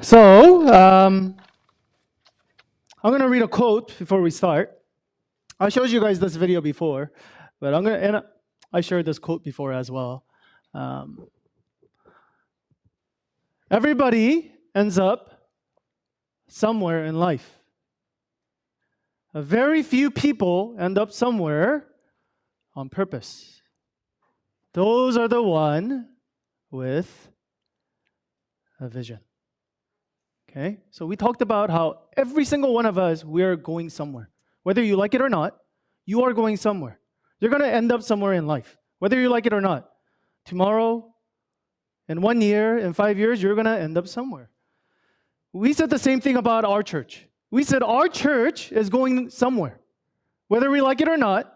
So, I'm going to read a quote before we start. I showed you guys this video before, but I shared this quote before as well. Um, Everybody ends up somewhere in life. A very few people end up somewhere on purpose. Those are the one with a vision. Okay? So we talked about how every single one of us, we are going somewhere. Whether you like it or not, you are going somewhere. You're going to end up somewhere in life, whether you like it or not. Tomorrow, in 1 year, in 5 years, you're going to end up somewhere. We said the same thing about our church. We said our church is going somewhere, whether we like it or not.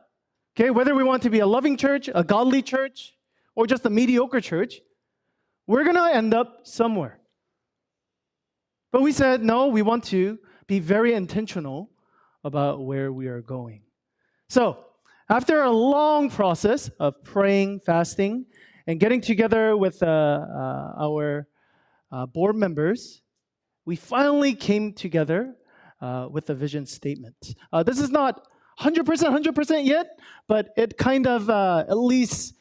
Okay, whether we want to be a loving church, a godly church, or just a mediocre church, we're going to end up somewhere. But we said, no, we want to be very intentional about where we are going. So, after a long process of praying, fasting, and getting together with our board members, we finally came together with a vision statement. This is not 100% yet, but it kind of at least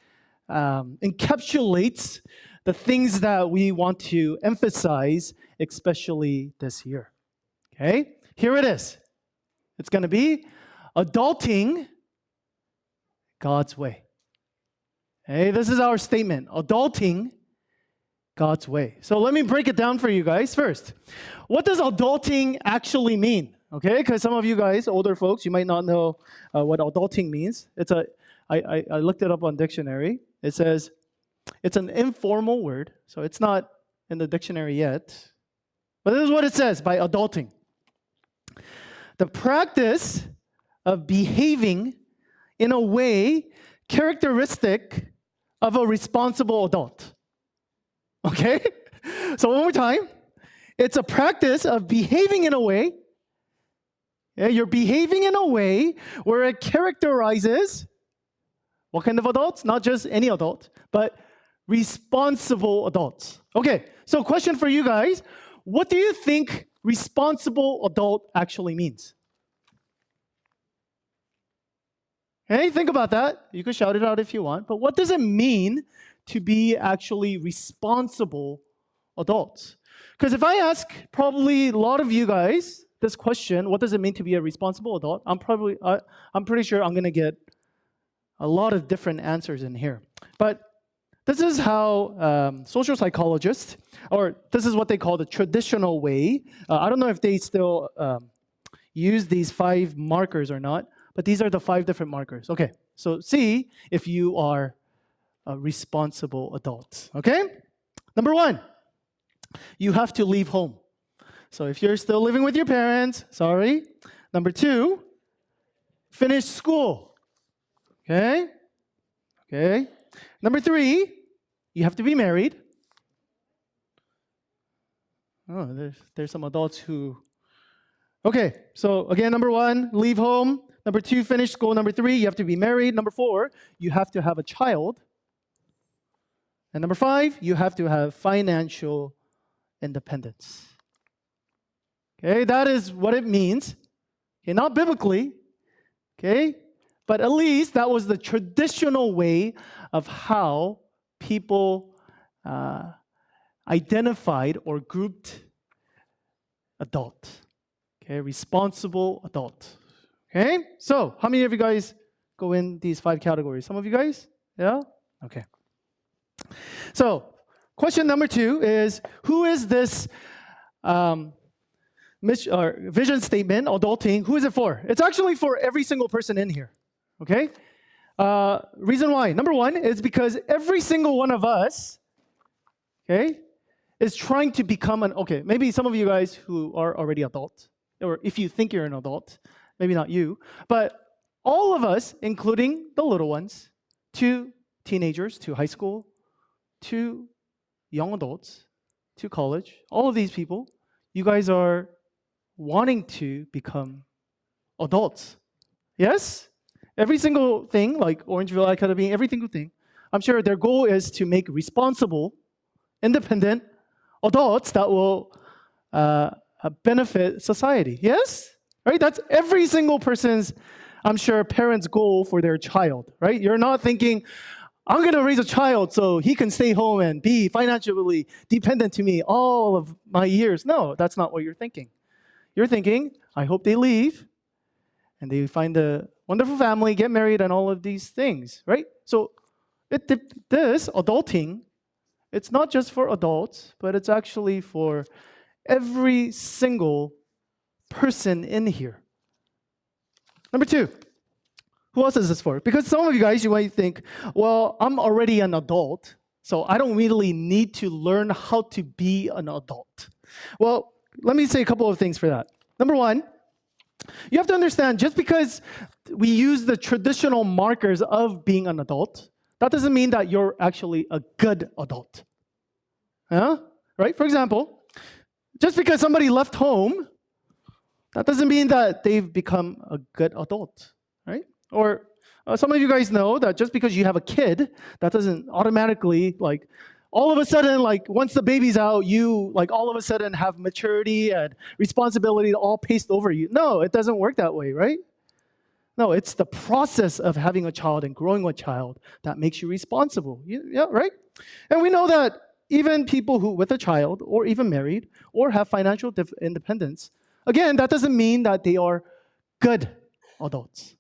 encapsulates the things that we want to emphasize, especially this year. Okay, here it is. It's going to be adulting God's way. Hey, this is our statement, adulting God's way. So let me break it down for you guys first. What does adulting actually mean? Okay, because some of you guys, older folks, you might not know what adulting means. I looked it up on dictionary. It says it's an informal word, so it's not in the dictionary yet. But this is what it says by adulting. The practice of behaving in a way characteristic of a responsible adult. Okay? So one more time. It's a practice of behaving in a way. Yeah, you're behaving in a way where it characterizes what kind of adults? Not just any adult, but responsible adults. Okay, so question for you guys. What do you think responsible adult actually means? Hey, think about that. You can shout it out if you want. But what does it mean to be actually responsible adults? Because if I ask probably a lot of you guys this question, what does it mean to be a responsible adult? I'm pretty sure I'm going to get a lot of different answers in here. But this is how social psychologists, or this is what they call the traditional way. I don't know if they still use these 5 markers or not, but these are the 5 different markers. Okay, so see if you are a responsible adult. Okay? Number 1, you have to leave home. So if you're still living with your parents, sorry. Number 2, finish school. Okay? Okay. Number 3, you have to be married. Oh, there's some adults who... Okay, so again, number 1, leave home. Number 2, finish school. Number 3, you have to be married. Number 4, you have to have a child. And number 5, you have to have financial independence. Okay, that is what it means. Okay, not biblically. Okay, but at least that was the traditional way of how people identified or grouped adult. Okay, responsible adult. Okay, so how many of you guys go in these 5 categories? Some of you guys? Yeah? Okay. So, question number 2 is, who is this vision statement, adulting, who is it for? It's actually for every single person in here. Okay? Reason why. Number 1 is because every single one of us, okay, is trying to become okay, maybe some of you guys who are already adult, or if you think you're an adult, maybe not you, but all of us, including the little ones, to teenagers, to high school, to young adults, to college, all of these people, you guys are wanting to become adults. Yes? Every single thing, like Orangeville Academy, every single thing, I'm sure their goal is to make responsible, independent adults that will uh, benefit society. Yes? Right? That's every single person's, I'm sure, parents' goal for their child, right? You're not thinking, I'm going to raise a child so he can stay home and be financially dependent to me all of my years. No, that's not what you're thinking. You're thinking, I hope they leave and they find a wonderful family, get married, and all of these things, right? So this adulting, it's not just for adults, but it's actually for every single person in here. Number two, who else is this for? Because some of you guys, you might think, well, I'm already an adult, so I don't really need to learn how to be an adult. Well, let me say a couple of things for that. Number one, you have to understand, just because we use the traditional markers of being an adult, that doesn't mean that you're actually a good adult. Huh? Right? For example, just because somebody left home, that doesn't mean that they've become a good adult, right? Or some of you guys know that just because you have a kid, that doesn't automatically, like, all of a sudden, like, once the baby's out, you, like, all of a sudden have maturity and responsibility all paced over you. No, it doesn't work that way, right? No, it's the process of having a child and growing a child that makes you responsible. Yeah, right? And we know that even people who, with a child, or even married, or have financial independence, again, that doesn't mean that they are good adults.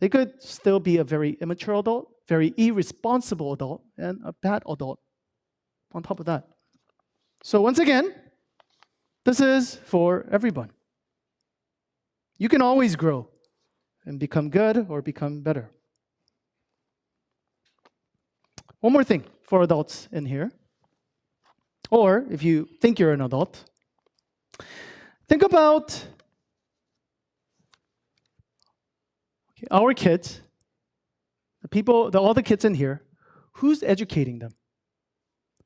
They could still be a very immature adult, very irresponsible adult, and a bad adult on top of that. So once again, this is for everyone. You can always grow and become good or become better. One more thing for adults in here, or if you think you're an adult, think about our kids, all the kids in here. Who's educating them?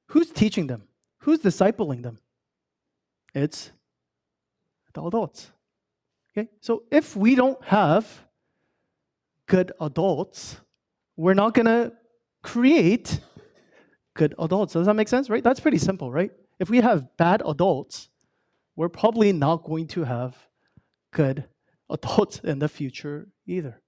Who's teaching them? Who's discipling them? It's the adults. Okay? So if we don't have good adults, we're not going to create good adults. Does that make sense, right? That's pretty simple, right? If we have bad adults, we're probably not going to have good adults in the future either.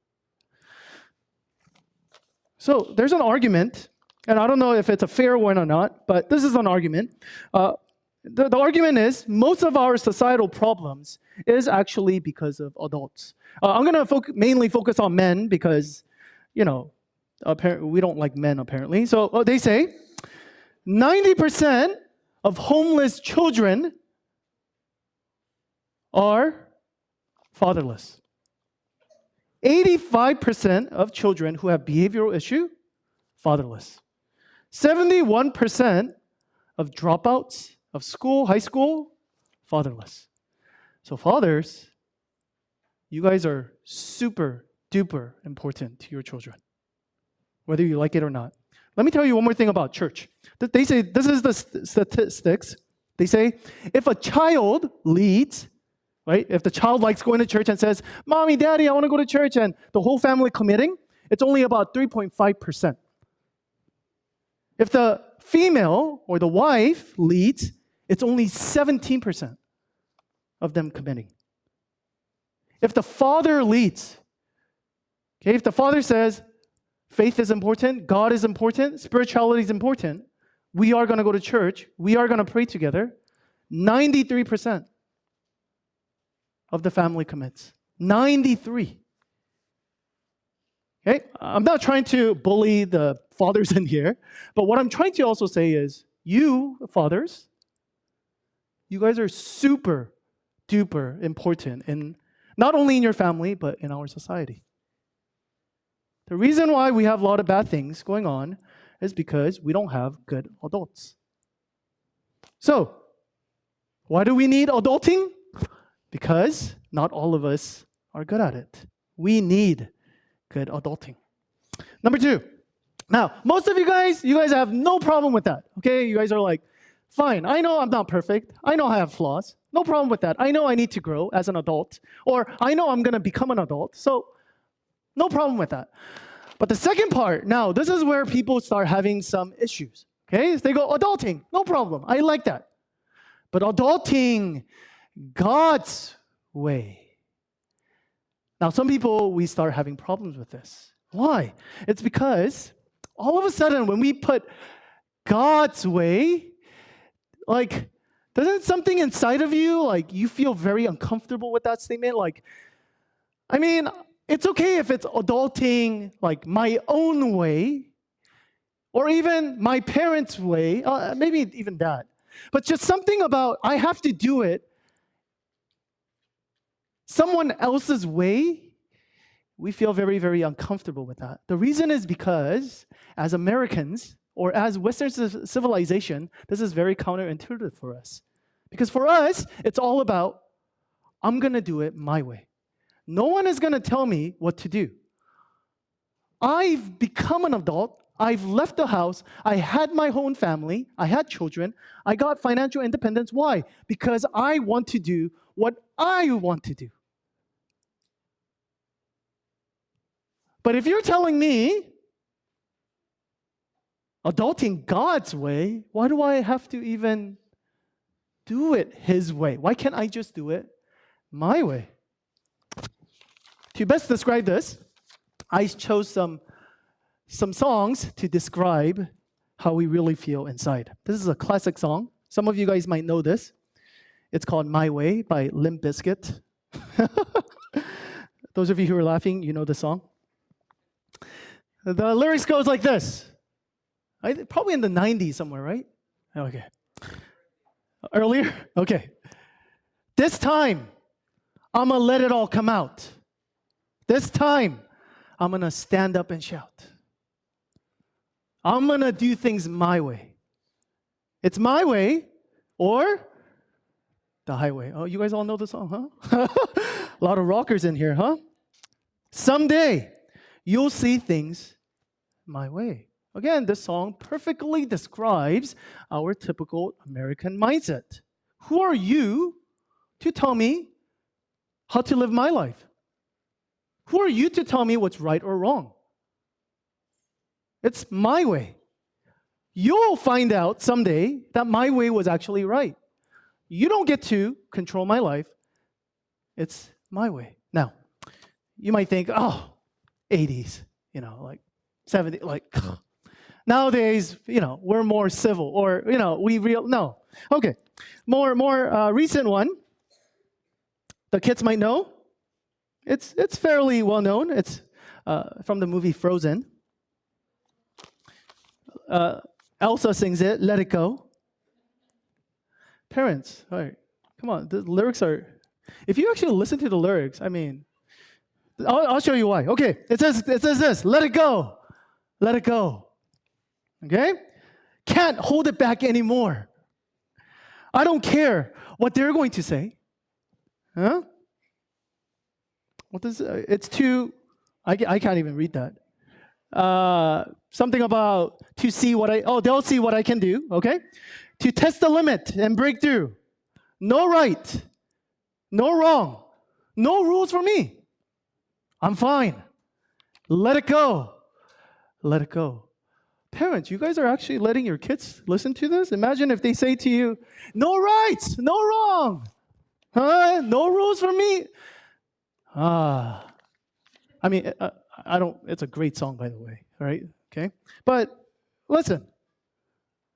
So there's an argument, and I don't know if it's a fair one or not, but this is an argument. The argument is most of our societal problems is actually because of adults. I'm going to mainly focus on men because, apparently we don't like men apparently. So they say 90% of homeless children are fatherless. 85% of children who have behavioral issue, fatherless. 71% of dropouts of school, high school, fatherless. So fathers, you guys are super duper important to your children, whether you like it or not. Let me tell you one more thing about church. They say, this is the statistics. They say, if a child leads, right? If the child likes going to church and says, Mommy, Daddy, I want to go to church, and the whole family committing, it's only about 3.5%. If the female or the wife leads, it's only 17% of them committing. If the father leads, okay, if the father says, faith is important, God is important, spirituality is important, we are going to go to church, we are going to pray together, 93% of the family commits. 93. Okay? I'm not trying to bully the fathers in here, but what I'm trying to also say is, you fathers, you guys are super duper important in not only in your family, but in our society. The reason why we have a lot of bad things going on is because we don't have good adults. So, why do we need adulting? Because not all of us are good at it. We need good adulting. Number two. Now, most of you guys have no problem with that. Okay? You guys are like, fine, I know I'm not perfect. I know I have flaws. No problem with that. I know I need to grow as an adult. Or I know I'm going to become an adult. So, no problem with that. But the second part, now, this is where people start having some issues. Okay? They go, adulting, no problem. I like that. but adulting God's way. Now, some people, we start having problems with this. Why? It's because all of a sudden, when we put God's way, like, doesn't something inside of you, like, you feel very uncomfortable with that statement? Like, I mean, it's okay if it's adulting, like, my own way, or even my parents' way, maybe even that. But just something about, I have to do it someone else's way, we feel very, very uncomfortable with that. The reason is because, as Americans, or as Western civilization, this is very counterintuitive for us. Because for us, it's all about, I'm going to do it my way. No one is going to tell me what to do. I've become an adult. I've left the house. I had my own family. I had children. I got financial independence. Why? Because I want to do what I want to do. But if you're telling me, adulting God's way, why do I have to even do it His way? Why can't I just do it my way? To best describe this, I chose some songs to describe how we really feel inside. This is a classic song. Some of you guys might know this. It's called My Way by Limp Bizkit. Those of you who are laughing, you know the song. The lyrics goes like this. Probably in the 90s somewhere, right? Okay. Earlier? Okay. This time, I'm going to let it all come out. This time, I'm going to stand up and shout. I'm going to do things my way. It's my way or the highway. Oh, you guys all know the song, huh? A lot of rockers in here, huh? Someday, you'll see things my way. Again, this song perfectly describes our typical American mindset. Who are you to tell me how to live my life? Who are you to tell me what's right or wrong? It's my way. You'll find out someday that my way was actually right. You don't get to control my life. It's my way. Now, you might think, oh, 80s, like 70s, like nowadays, we're more civil, or no. Okay, more recent one. The kids might know. It's fairly well known. It's from the movie Frozen. Elsa sings it. Let it go. Parents, all right, come on. The lyrics are. If you actually listen to the lyrics, I mean, I'll show you why. Okay, it says this. Let it go. Let it go. Okay? Can't hold it back anymore. I don't care what they're going to say. Huh? What does it's too I can't even read that. Something about to see what they'll see what I can do, okay? To test the limit and break through. No right. No wrong. No rules for me. I'm fine. Let it go. Let it go. Parents, you guys are actually letting your kids listen to this? Imagine if they say to you, no rights, no wrong. Huh? No rules for me. I mean, I don't, it's a great song, by the way, all right? Okay? But listen,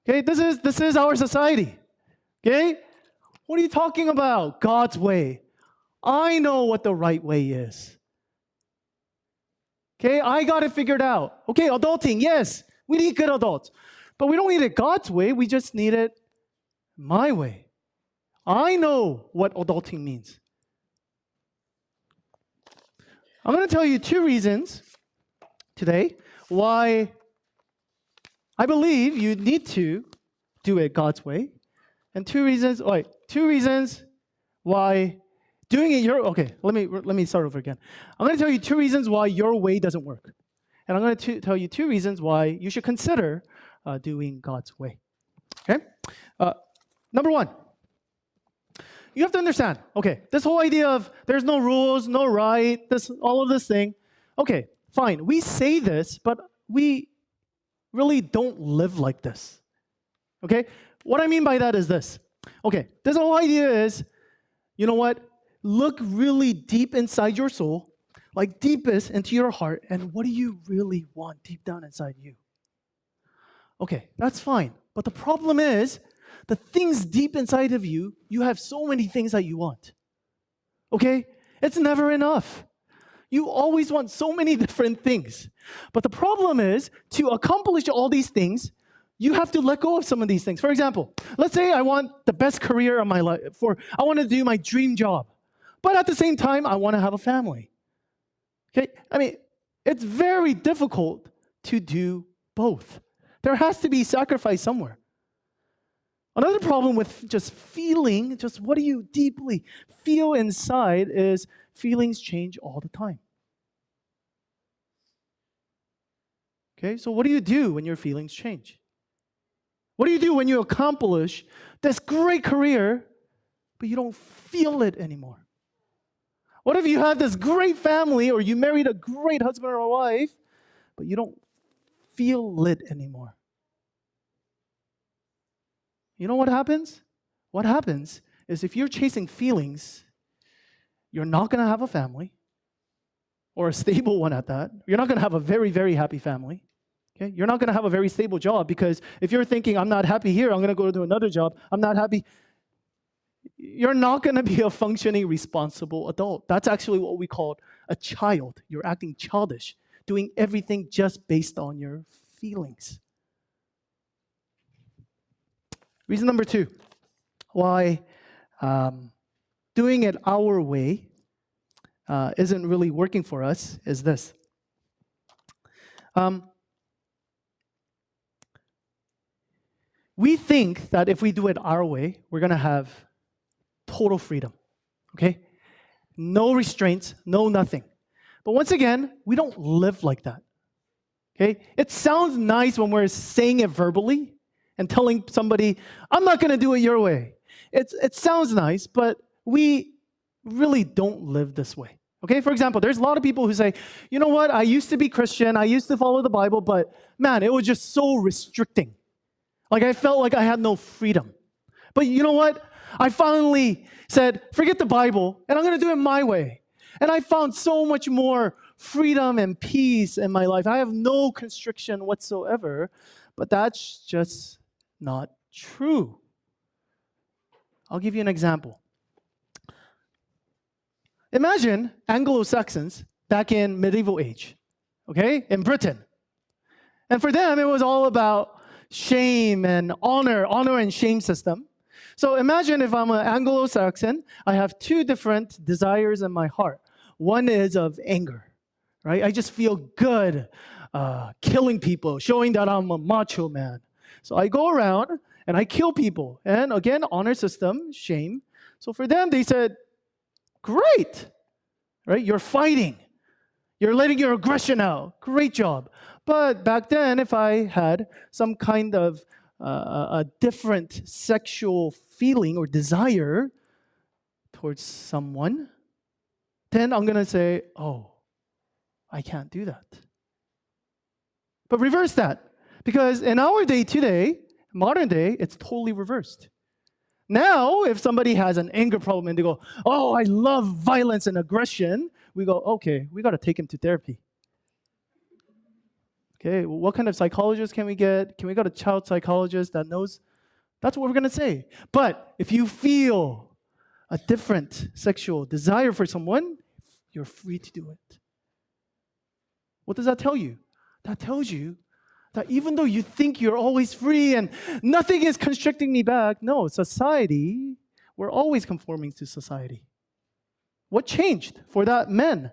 okay, this is our society, okay? What are you talking about? God's way. I know what the right way is. Okay, I got it figured out. Okay, adulting, yes, we need good adults. But we don't need it God's way, we just need it my way. I know what adulting means. I'm going to tell you 2 reasons today why I believe you need to do it God's way, and 2 reasons why doing it let me start over again. I'm going to tell you 2 reasons why your way doesn't work. And I'm going to tell you 2 reasons why you should consider doing God's way. Okay? Number 1, you have to understand, okay, this whole idea of there's no rules, no right, all of this thing. Okay, fine. We say this, but we really don't live like this. Okay? What I mean by that is this. Okay, this whole idea is, you know what? Look really deep inside your soul, like deepest into your heart, and what do you really want deep down inside you? Okay, that's fine. But the problem is, the things deep inside of you, you have so many things that you want. Okay? It's never enough. You always want so many different things. But the problem is, to accomplish all these things, you have to let go of some of these things. For example, let's say I want the best career of my life, I want to do my dream job. But at the same time, I want to have a family. Okay? I mean, it's very difficult to do both. There has to be sacrifice somewhere. Another problem with just feeling, just what do you deeply feel inside, is feelings change all the time. Okay, so what do you do when your feelings change? What do you do when you accomplish this great career, but you don't feel it anymore? What if you have this great family, or you married a great husband or wife, but you don't feel it anymore? You know what happens? What happens is, if you're chasing feelings, you're not going to have a family, or a stable one at that. You're not going to have a very, very happy family. Okay? You're not going to have a very stable job, because if you're thinking, I'm not happy here, I'm going to go to another job, I'm not happy, you're not going to be a functioning, responsible adult. That's actually what we call a child. You're acting childish, doing everything just based on your feelings. Reason number 2, why doing it our way isn't really working for us, is this. We think that if we do it our way, we're going to have total freedom, okay? No restraints, no nothing. But once again, we don't live like that, okay? It sounds nice when we're saying it verbally and telling somebody, I'm not going to do it your way. It sounds nice, but we really don't live this way, okay? For example, there's a lot of people who say, you know what, I used to be Christian, I used to follow the Bible, but man, it was just so restricting. Like, I felt like I had no freedom. But you know what? I finally said, forget the Bible, and I'm going to do it my way. And I found so much more freedom and peace in my life. I have no constriction whatsoever. But that's just not true. I'll give you an example. Imagine Anglo-Saxons back in medieval age, okay, in Britain. And for them, it was all about shame and honor and shame system. So imagine if I'm an Anglo-Saxon, I have 2 different desires in my heart. One is of anger, right? I just feel good killing people, showing that I'm a macho man. So I go around and I kill people. And again, honor system, shame. So for them, they said, great, right? You're fighting. You're letting your aggression out. Great job. But back then, if I had some kind of a different sexual feeling or desire towards someone, then I'm going to say, oh, I can't do that. But reverse that. Because in our day today, modern day, it's totally reversed. Now, if somebody has an anger problem and they go, oh, I love violence and aggression, we go, okay, we got to take him to therapy. Okay, well, what kind of psychologist can we get? Can we get a child psychologist that knows? That's what we're going to say. But if you feel a different sexual desire for someone, you're free to do it. What does that tell you? That tells you that even though you think you're always free and nothing is constricting me back, no, society, we're always conforming to society. What changed for that men?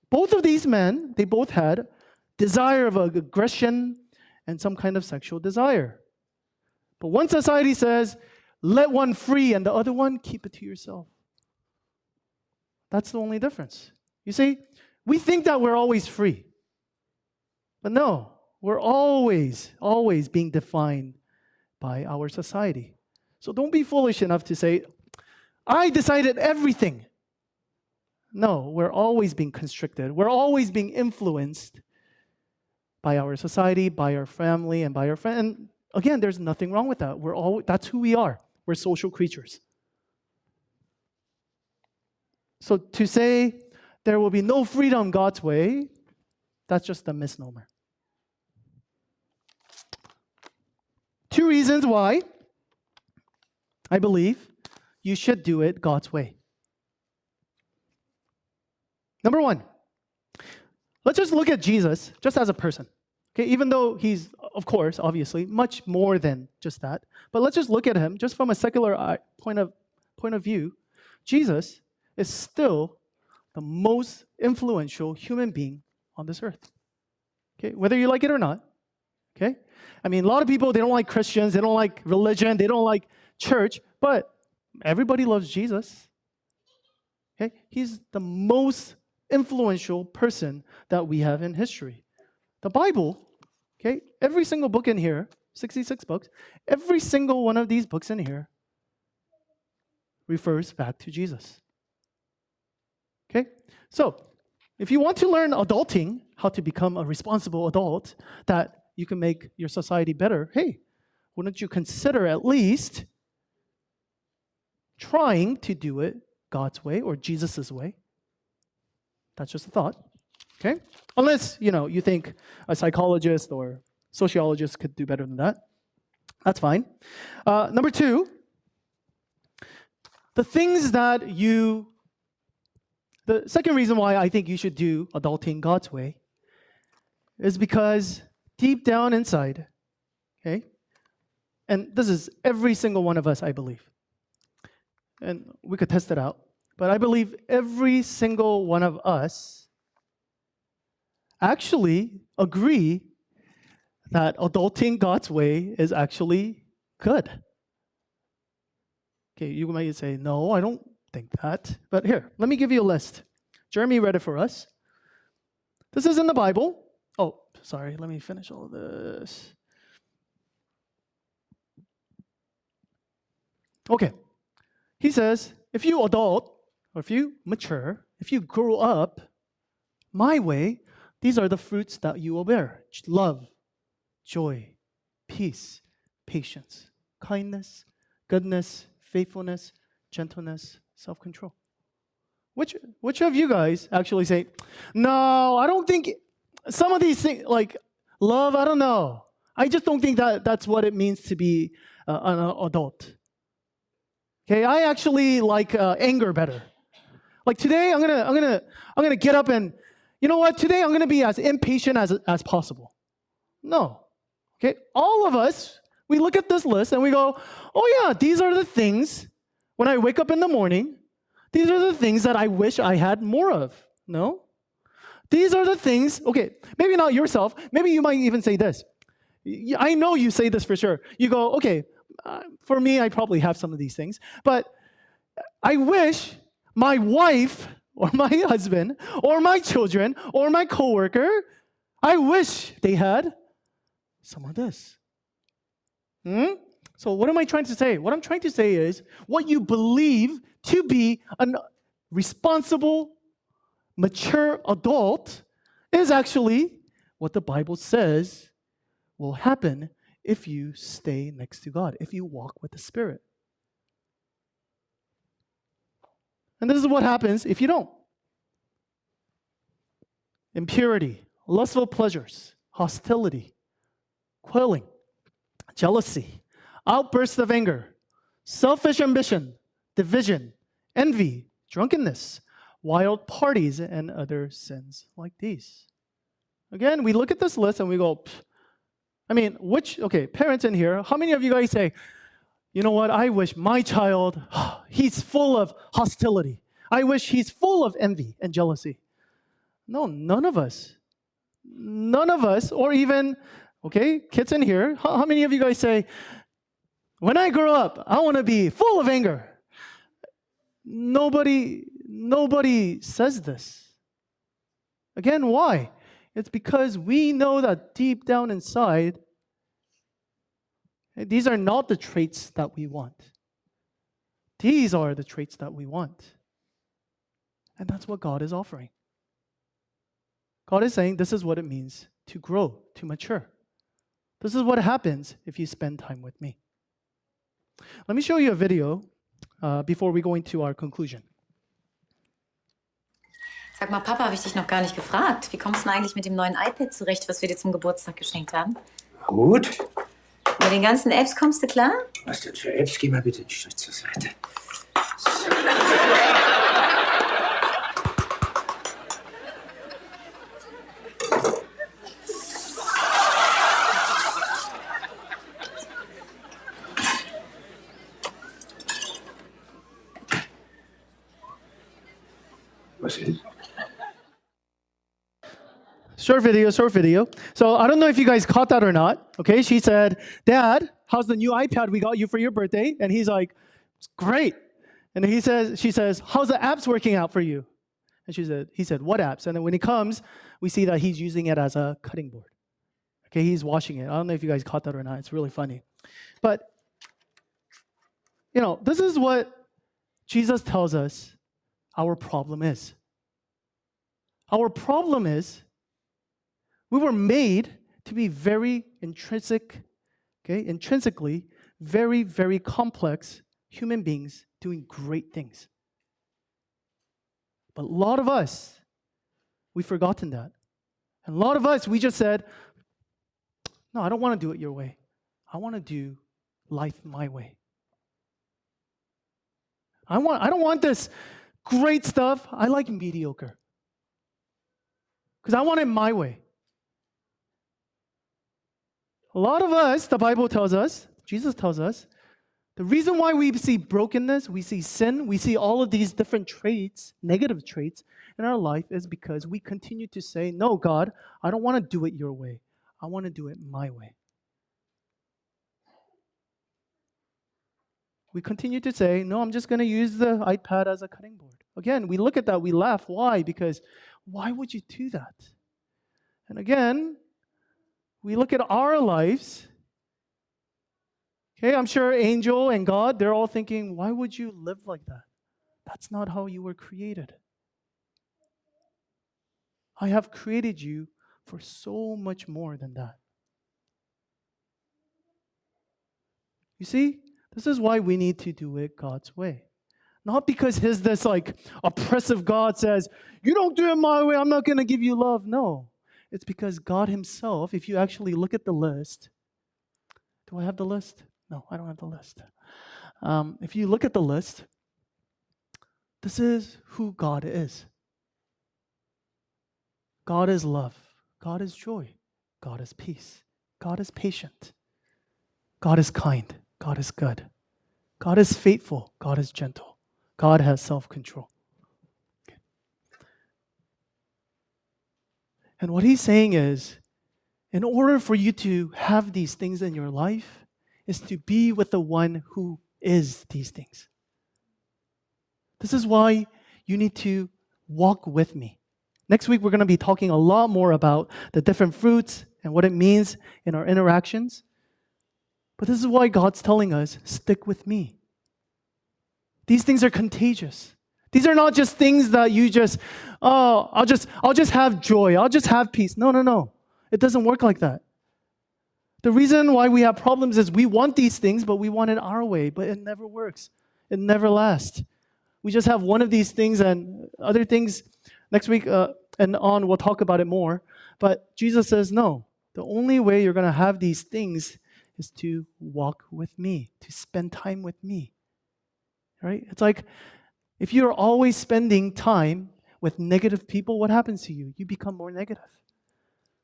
Both of these men, they both had desire of aggression and some kind of sexual desire. But one society says, let one free, and the other one, keep it to yourself. That's the only difference. You see, we think that we're always free. But no, we're always being defined by our society. So don't be foolish enough to say, I decided everything. No, we're always being constricted. We're always being influenced by our society, by our family, and by our friends. And again, there's nothing wrong with that. That's who we are. We're social creatures. So to say there will be no freedom God's way, that's just a misnomer. 2 reasons why I believe you should do it God's way. Number 1, let's just look at Jesus just as a person. Okay, even though he's, of course, obviously, much more than just that. But let's just look at him just from a secular point of view. Jesus is still the most influential human being on this earth. Okay, whether you like it or not. Okay, I mean, a lot of people, they don't like Christians, they don't like religion, they don't like church, but everybody loves Jesus. Okay, he's the most influential person that we have in history. The Bible, okay, every single book in here, 66 books, every single one of these books in here refers back to Jesus. Okay, so if you want to learn adulting, how to become a responsible adult, that you can make your society better, hey, wouldn't you consider at least trying to do it God's way or Jesus' way? That's just a thought. Okay? Unless, you think a psychologist or sociologist could do better than that. That's fine. Number 2, the second reason why I think you should do adulting God's way is because deep down inside, okay, and this is every single one of us, I believe, and we could test it out, but I believe every single one of us actually agree that adulting God's way is actually good. Okay, you might say, no, I don't think that. But here, let me give you a list. Jeremy read it for us. This is in the Bible. Oh, sorry, let me finish all of this. Okay, he says, if you adult, or if you mature, if you grow up my way, these are the fruits that you will bear: love, joy, peace, patience, kindness, goodness, faithfulness, gentleness, self-control. Which of you guys actually say, no, I don't think some of these things, like love, I don't know. I just don't think that's what it means to be an adult. Okay, I actually like anger better. Like today, I'm gonna get up and, you know what? Today I'm gonna be as impatient as possible. No. Okay, all of us, we look at this list and we go, oh yeah, these are the things, when I wake up in the morning, these are the things that I wish I had more of. No? These are the things, okay, maybe not yourself, maybe you might even say this. I know you say this for sure. You go, okay, for me, I probably have some of these things, but I wish my wife or my husband or my children or my coworker, I wish they had some of this. So what am I trying to say? What I'm trying to say is what you believe to be a responsible, mature adult is actually what the Bible says will happen if you stay next to God, if you walk with the Spirit. And this is what happens if you don't. Impurity, lustful pleasures, hostility, quarreling, jealousy, outbursts of anger, selfish ambition, division, envy, drunkenness, wild parties, and other sins like these. Again, we look at this list and we go, parents in here, how many of you guys say, you know what, I wish my child, he's full of hostility. I wish he's full of envy and jealousy. No, none of us. None of us, or even, okay, kids in here, how many of you guys say, when I grow up, I want to be full of anger? Nobody says this. Again, why? It's because we know that deep down inside, these are not the traits that we want. These are the traits that we want. And that's what God is offering. God is saying this is what it means to grow, to mature. This is what happens if you spend time with me. Let me show you a video before we go into our conclusion. Sag mal, Papa, habe ich dich noch gar nicht gefragt. Wie kommst du denn eigentlich mit dem neuen iPad zurecht, was wir dir zum Geburtstag geschenkt haben? Gut. Mit den ganzen Apps kommst du klar? Was denn für Apps? Geh mal bitte einen Schritt zur Seite. So. Was ist? Short video. So I don't know if you guys caught that or not. Okay, she said, "Dad, how's the new iPad we got you for your birthday?" And he's like, "It's great." And she says, "How's the apps working out for you?" And he said, "What apps?" And then when he comes, we see that he's using it as a cutting board. Okay, he's washing it. I don't know if you guys caught that or not. It's really funny. But, this is what Jesus tells us our problem is. Our problem is we were made to be very intrinsically, very, very complex human beings doing great things. But a lot of us, we've forgotten that. And a lot of us, we just said, no, I don't want to do it your way. I want to do life my way. I don't want this great stuff. I like mediocre. Because I want it my way. A lot of us, the Bible tells us, Jesus tells us, the reason why we see brokenness, we see sin, we see all of these different traits, negative traits in our life is because we continue to say, no, God, I don't want to do it your way. I want to do it my way. We continue to say, no, I'm just going to use the iPad as a cutting board. Again, we look at that, we laugh. Why? Because why would you do that? And again, we look at our lives. Okay, I'm sure Angel and God, they're all thinking, why would you live like that? That's not how you were created. I have created you for so much more than that. You see, this is why we need to do it God's way. Not because this oppressive God says, you don't do it my way, I'm not going to give you love. No, it's because God himself, if you actually look at the list, do I have the list? No, I don't have the list. If you look at the list, this is who God is. God is love. God is joy. God is peace. God is patient. God is kind. God is good. God is faithful. God is gentle. God has self-control. Okay. And what he's saying is, in order for you to have these things in your life, is to be with the one who is these things. This is why you need to walk with me. Next week, we're going to be talking a lot more about the different fruits and what it means in our interactions. But this is why God's telling us, stick with me. These things are contagious. These are not just things that you I'll just have joy. I'll just have peace. No. It doesn't work like that. The reason why we have problems is we want these things, but we want it our way, but it never works. It never lasts. We just have one of these things and other things. Next week and on, we'll talk about it more. But Jesus says, no, the only way you're going to have these things is to walk with me, to spend time with me. Right? It's like if you're always spending time with negative people, what happens to you? You become more negative.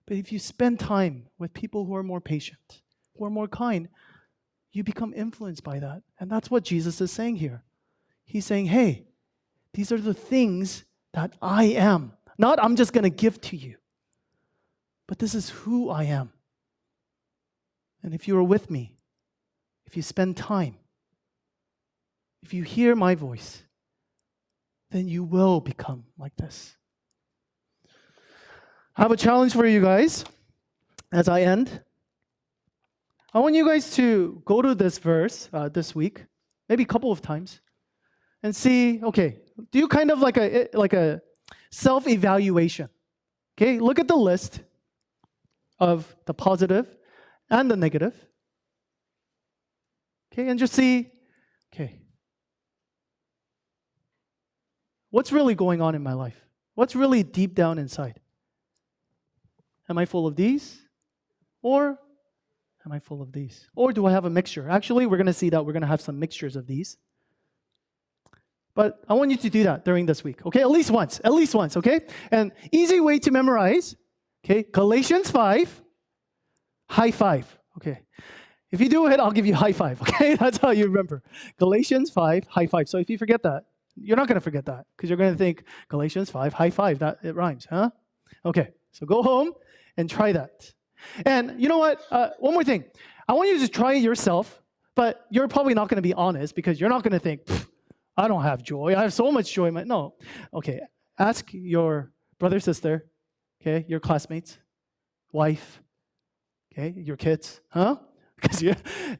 But if you spend time with people who are more patient, who are more kind, you become influenced by that. And that's what Jesus is saying here. He's saying, hey, these are the things that I am. Not I'm just going to give to you. But this is who I am. And if you are with me, if you spend time, if you hear my voice, then you will become like this. I have a challenge for you guys as I end. I want you guys to go to this verse this week, maybe a couple of times, and see, okay, do kind of like a self-evaluation. Okay, look at the list of the positive and the negative. Okay, and just see, okay, what's really going on in my life? What's really deep down inside? Am I full of these? Or am I full of these? Or do I have a mixture? Actually, we're going to see that we're going to have some mixtures of these. But I want you to do that during this week, okay? At least once, okay? And easy way to memorize, okay? Galatians 5, high five, okay? If you do it, I'll give you high five, okay? That's how you remember. Galatians 5, high five. So if you forget that, you're not going to forget that because you're going to think Galatians 5, high five. That it rhymes, huh? Okay, so go home and try that. And you know what? One more thing. I want you to try it yourself, but you're probably not going to be honest because you're not going to think, I don't have joy. I have so much joy. No. Okay, ask your brother, sister, okay, your classmates, wife, okay, your kids, huh?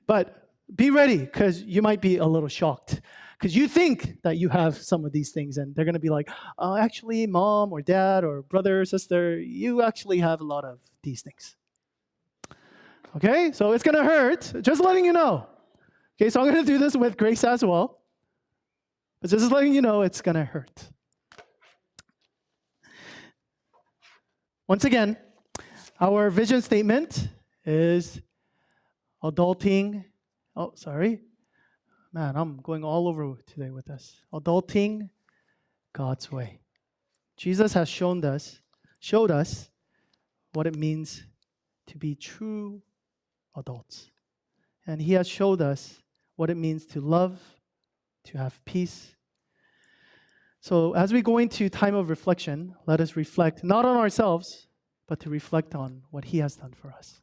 But be ready because you might be a little shocked because you think that you have some of these things and they're going to be like, actually, mom or dad or brother or sister, you actually have a lot of these things. Okay, so it's going to hurt. Just letting you know. Okay, so I'm going to do this with grace as well. But just letting you know it's going to hurt. Once again, our vision statement is adulting. Oh, sorry. Man, I'm going all over today with this. Adulting God's way. Jesus has showed us what it means to be true adults. And he has showed us what it means to love, to have peace. So as we go into time of reflection, let us reflect not on ourselves, but to reflect on what he has done for us.